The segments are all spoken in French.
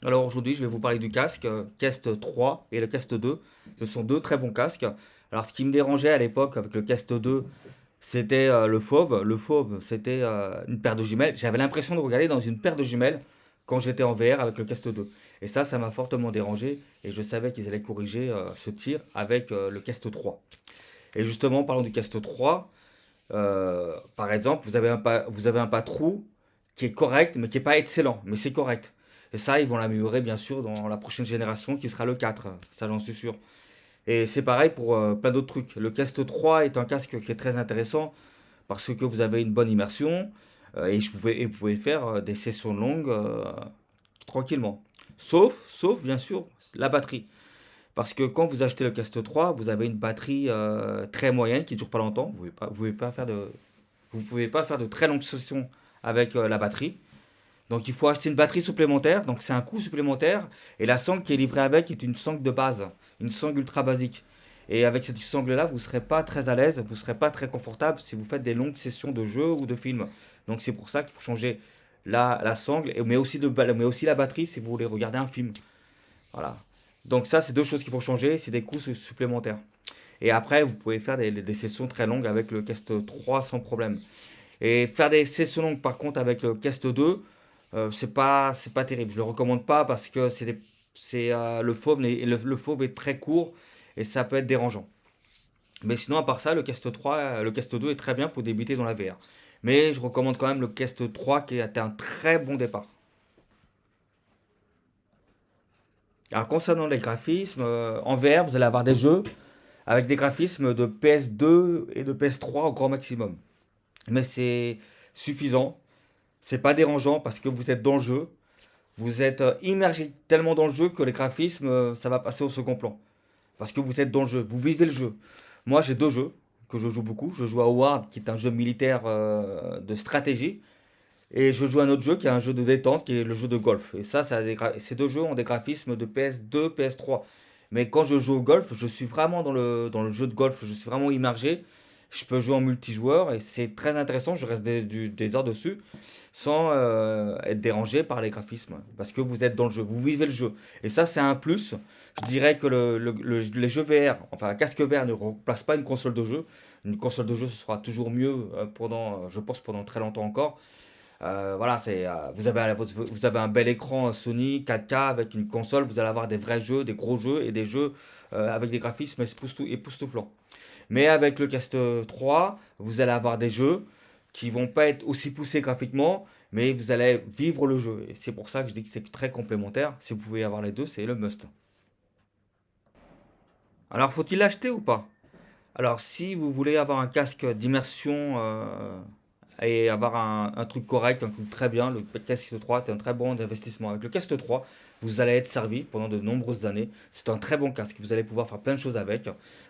Alors aujourd'hui, je vais vous parler du casque Quest 3 et le Quest 2. Ce sont deux très bons casques. Alors ce qui me dérangeait à l'époque avec le Quest 2, c'était le fauve. Le fauve, c'était une paire de jumelles. J'avais l'impression de regarder dans une paire de jumelles quand j'étais en VR avec le Quest 2. Et ça m'a fortement dérangé et je savais qu'ils allaient corriger ce tir avec le Quest 3. Et justement, parlons du Quest 3. Par exemple, vous avez un pas-trou qui est correct, mais qui n'est pas excellent, mais c'est correct. Et ça, ils vont l'améliorer bien sûr dans la prochaine génération qui sera le 4, ça j'en suis sûr. Et c'est pareil pour plein d'autres trucs. Le Cast 3 est un casque qui est très intéressant parce que vous avez une bonne immersion et vous pouvez faire des sessions longues tranquillement. Sauf bien sûr la batterie. Parce que quand vous achetez le Cast 3, vous avez une batterie très moyenne qui ne dure pas longtemps. Vous pouvez pas faire de très longues sessions avec la batterie. Donc il faut acheter une batterie supplémentaire, donc c'est un coût supplémentaire. Et la sangle qui est livrée avec est une sangle de base, une sangle ultra basique. Et avec cette sangle-là, vous ne serez pas très à l'aise, vous ne serez pas très confortable si vous faites des longues sessions de jeu ou de film. Donc c'est pour ça qu'il faut changer la sangle, mais aussi la batterie si vous voulez regarder un film. Voilà. Donc ça, c'est deux choses qu'il faut changer, c'est des coûts supplémentaires. Et après, vous pouvez faire des sessions très longues avec le Cast 3 sans problème. Et faire des sessions longues par contre avec le Cast 2, c'est pas terrible. Je le recommande pas parce que le fauve est très court et ça peut être dérangeant. Mais sinon, à part ça, le Cast 3, le Cast 2 est très bien pour débuter dans la VR. Mais je recommande quand même le Cast 3 qui a été un très bon départ. Alors concernant les graphismes, en VR, vous allez avoir des jeux avec des graphismes de PS2 et de PS3 au grand maximum. Mais c'est suffisant, c'est pas dérangeant parce que vous êtes dans le jeu, vous êtes immergé tellement dans le jeu que les graphismes, ça va passer au second plan. Parce que vous êtes dans le jeu, vous vivez le jeu. Moi, j'ai deux jeux que je joue beaucoup. Je joue à Howard, qui est un jeu militaire de stratégie. Et je joue à un autre jeu qui est un jeu de détente, qui est le jeu de golf. Et ces deux jeux ont des graphismes de PS2, PS3. Mais quand je joue au golf, je suis vraiment dans le jeu de golf. Je suis vraiment immergé. Je peux jouer en multijoueur et c'est très intéressant. Je reste des heures dessus sans être dérangé par les graphismes. Parce que vous êtes dans le jeu, vous vivez le jeu. Et ça, c'est un plus. Je dirais que les jeux VR, enfin un casque VR ne remplace pas une console de jeu. Une console de jeu, ce sera toujours mieux je pense, pendant très longtemps encore. Voilà, vous avez un bel écran Sony 4K avec une console, vous allez avoir des vrais jeux, des gros jeux et des jeux avec des graphismes époustouflants. Mais avec le Cast 3, vous allez avoir des jeux qui vont pas être aussi poussés graphiquement, mais vous allez vivre le jeu. Et c'est pour ça que je dis que c'est très complémentaire. Si vous pouvez avoir les deux, c'est le must. Alors, faut-il l'acheter ou pas? Alors, si vous voulez avoir un casque d'immersion et avoir un truc correct, un truc très bien, le Cast 3 est un très bon investissement. Avec le Cast 3, vous allez être servi pendant de nombreuses années. C'est un très bon casque. Vous allez pouvoir faire plein de choses avec.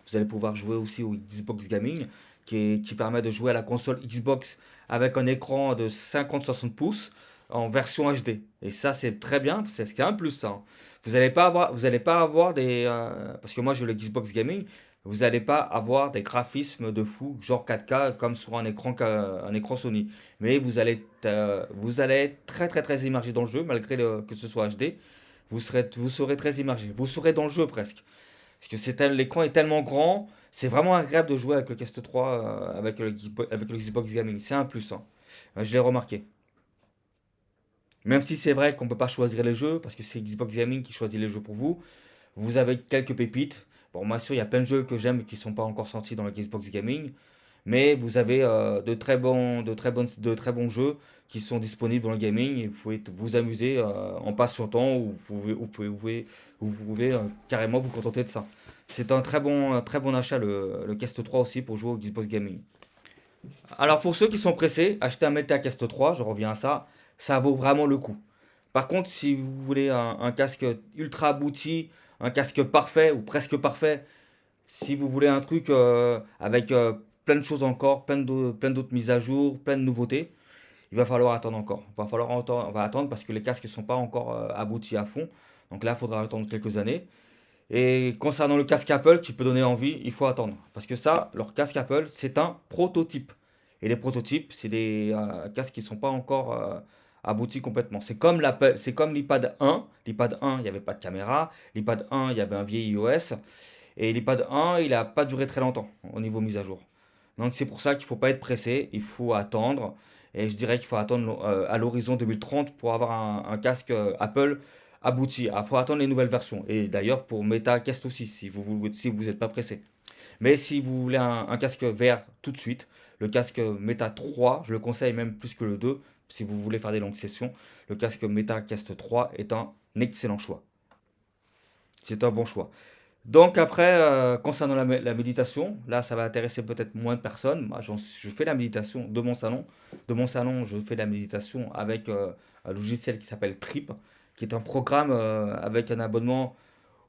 Vous allez pouvoir jouer aussi au Xbox Gaming, qui permet de jouer à la console Xbox avec un écran de 50-60 pouces en version HD. Et ça, c'est très bien. C'est ce qui est un plus, ça, hein. Vous allez pas avoir parce que moi, j'ai le Xbox Gaming. Vous n'allez pas avoir des graphismes de fou, genre 4K, comme sur un écran Sony. Mais vous allez être très très très immergé dans le jeu, malgré que ce soit HD. Vous serez très immergé. Vous serez dans le jeu presque. Parce que l'écran est tellement grand, c'est vraiment agréable de jouer avec le Quest 3, avec le Xbox Gaming. C'est un plus, hein. Je l'ai remarqué. Même si c'est vrai qu'on ne peut pas choisir les jeux, parce que c'est Xbox Gaming qui choisit les jeux pour vous, vous avez quelques pépites. Bon, moi sûr, il y a plein de jeux que j'aime qui ne sont pas encore sortis dans le Xbox Gaming, mais vous avez de très bons jeux qui sont disponibles dans le gaming et vous pouvez vous amuser en patientant ou vous pouvez carrément vous contenter de ça. C'est un très bon achat le Quest 3 aussi pour jouer au Xbox Gaming. Alors pour ceux qui sont pressés, acheter un Meta Quest 3, je reviens à ça, ça vaut vraiment le coup. Par contre, si vous voulez un casque ultra abouti, un casque parfait ou presque parfait, si vous voulez un truc avec plein de choses encore, plein d'autres mises à jour, plein de nouveautés, il va falloir attendre encore. On va attendre parce que les casques ne sont pas encore aboutis à fond. Donc là, il faudra attendre quelques années. Et concernant le casque Apple qui peut donner envie, il faut attendre. Parce que ça, leur casque Apple, c'est un prototype. Et les prototypes, c'est des casques qui ne sont pas encore abouti complètement. C'est comme l'iPad 1. L'iPad 1, il n'y avait pas de caméra. L'iPad 1, il y avait un vieil iOS. Et l'iPad 1, il n'a pas duré très longtemps au niveau mise à jour. Donc c'est pour ça qu'il ne faut pas être pressé, il faut attendre. Et je dirais qu'il faut attendre à l'horizon 2030 pour avoir un casque Apple abouti. Il faut attendre les nouvelles versions. Et d'ailleurs pour Meta Quest aussi, si vous n'êtes pas pressé. Mais si vous voulez un casque VR tout de suite, le casque Meta 3, je le conseille même plus que le 2, si vous voulez faire des longues sessions. Le casque Meta Quest 3 est un excellent choix. C'est un bon choix. Donc après, concernant la méditation, là ça va intéresser peut-être moins de personnes. Moi, je fais la méditation de mon salon. De mon salon, je fais la méditation avec un logiciel qui s'appelle Trip, qui est un programme avec un abonnement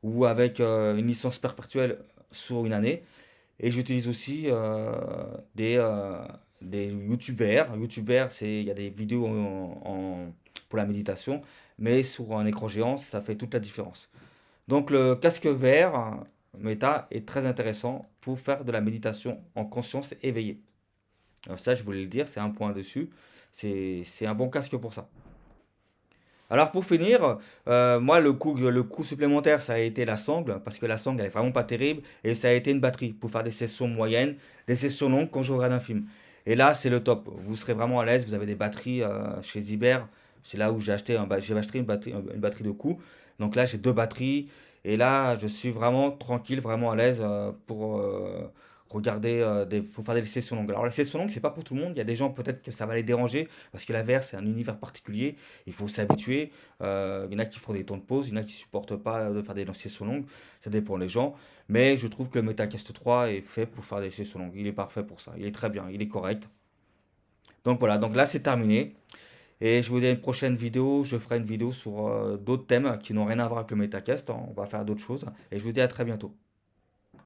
ou avec une licence perpétuelle sur une année. Et j'utilise aussi des YouTube VR. YouTube VR, il y a des vidéos pour la méditation, mais sur un écran géant, ça fait toute la différence. Donc le casque VR Meta est très intéressant pour faire de la méditation en conscience éveillée. Alors ça, je voulais le dire, c'est un point dessus. C'est un bon casque pour ça. Alors pour finir, moi le coût supplémentaire ça a été la sangle, parce que la sangle elle est vraiment pas terrible, et ça a été une batterie pour faire des sessions moyennes, des sessions longues quand je regarde un film. Et là c'est le top, vous serez vraiment à l'aise, vous avez des batteries chez Ziber, c'est là où j'ai acheté une batterie de coup. Donc là j'ai deux batteries, et là je suis vraiment tranquille, vraiment à l'aise pour regarder, faut faire des sessions longues. Alors les sessions longues c'est pas pour tout le monde, il y a des gens peut-être que ça va les déranger, parce que la VR c'est un univers particulier, il faut s'habituer. Il y en a qui font des temps de pause, il y en a qui supportent pas de faire des sessions longues. Ça dépend des gens. Mais je trouve que le MetaQuest 3 est fait pour faire des sessions longues. Il est parfait pour ça. Il est très bien, il est correct. Donc voilà, donc là c'est terminé. Et je vous dis à une prochaine vidéo. Je ferai une vidéo sur d'autres thèmes qui n'ont rien à voir avec le MetaQuest. On va faire d'autres choses. Et je vous dis à très bientôt.